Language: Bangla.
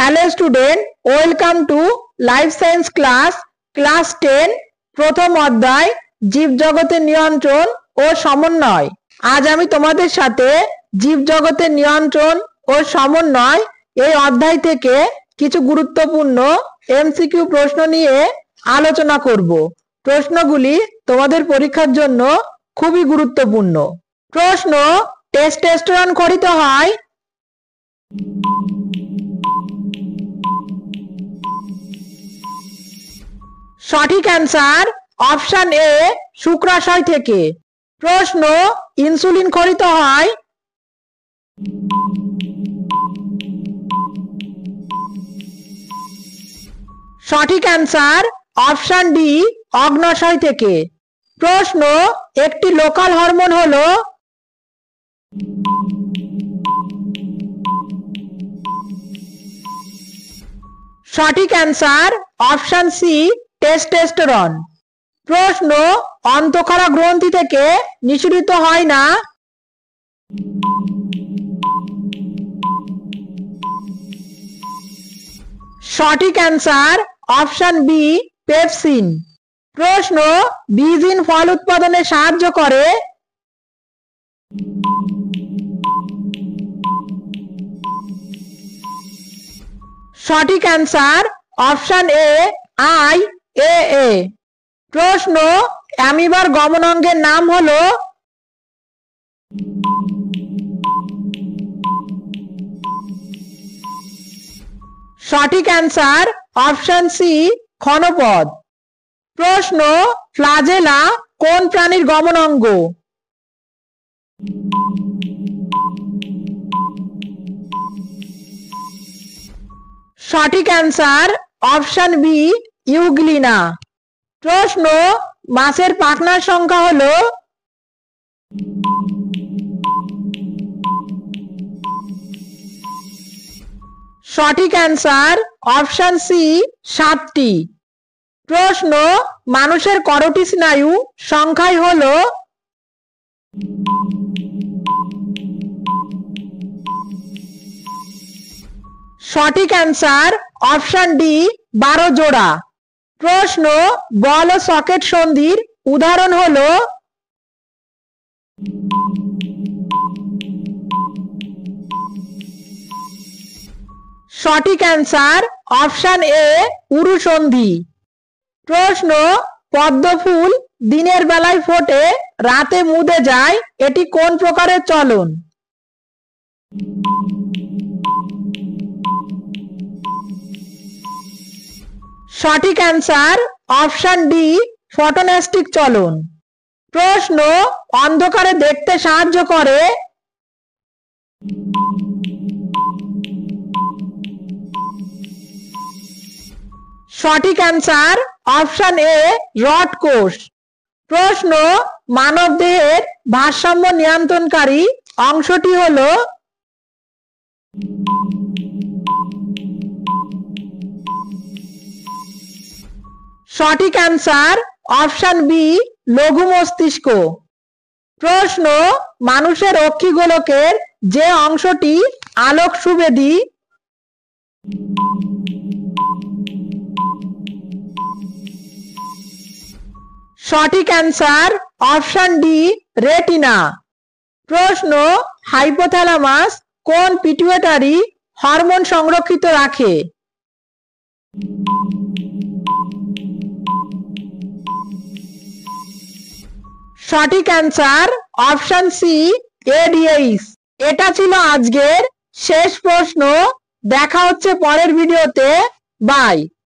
Hello student, welcome to life science class 10 प्रथम अध्याय जीव जगते नियंत्रण और समन्वय। आज आमी तोमादेर साथे जीव जगते नियंत्रण और समन्वय এই অধ্যায় থেকে কিছু গুরুত্বপূর্ণ এমসিকিউ প্রশ্ন নিয়ে আলোচনা করব। প্রশ্নগুলি তোমাদের পরীক্ষার জন্য খুবই গুরুত্বপূর্ণ। প্রশ্ন, টেস্টোস্টেরন খরিত হয় সঠিক অ্যান্সার অপশন এ শুক্রাশয় থেকে। প্রশ্ন, ইনসুলিন খরিত হয় সঠিক অ্যান্সার অপশন ডি অগ্ন্যাশয় থেকে। প্রশ্ন, একটি লোকাল হরমোন হলো সঠিক অ্যান্সার অপশন সি টেস্টোস্টেরন। প্রশ্ন, অন্তঃক্ষরা গ্রন্থি থেকে নিঃসরিত হয় না সঠিক অ্যান্সার অপশন বি পেপসিন। প্রশ্ন, বীজিন ফল উৎপাদনে সাহায্য করে সঠিক অ্যান্সার অপশন এ IAA। প্রশ্ন, অ্যামিবার গমনাঙ্গের নাম হলো সঠিক অ্যান্সার অপশন সি ক্ষণপদ। প্রশ্ন, ফ্লাজেলা কোন প্রাণীর গমনাঙ্গ সঠিক অ্যান্সার অপশন বি ইউগ্লিনা। প্রশ্ন, মাছের পাখনার সংখ্যা হলো সঠিক অ্যান্সার অপশন সি 7টি। প্রশ্ন, মানুষের করোটি স্নায়ু সংখ্যায় হলো সঠিক অ্যান্সার অপশন ডি 12 জোড়া। প্রশ্ন, বল ও সকেট সন্ধির উদাহরণ হলো সঠিক অ্যান্সার অপশন এ উরু সন্ধি। প্রশ্ন, পদ্ম ফুল দিনের বেলায় ফোটে রাতে মুদে যায়, এটি কোন প্রকারের চলন সঠিক অ্যান্সার অপশন ডি ফটোনেস্টিক চলন। প্রশ্ন, অন্ধকারে দেখতে সাহায্য করে সঠিক অ্যান্সার অপশন এ রড কোষ। প্রশ্ন, মানব দেহের ভারসাম্য নিয়ন্ত্রণকারী অংশটি হলো সঠিক অ্যান্সার অপশন বি লঘু মস্তিষ্ক। প্রশ্ন, মানুষের অক্ষিগোলকের যে অংশটি আলোক সুবেদী সঠিক অ্যান্সার অপশন ডি রেটিনা। প্রশ্ন, হাইপোথ্যালামাস কোন পিটুইটারি হরমোন সংরক্ষিত রাখে সঠিক অ্যান্সার অপশন সি ADH। এটা ছিল আজকের শেষ প্রশ্ন। দেখা হচ্ছে পরের ভিডিওতে। বাই।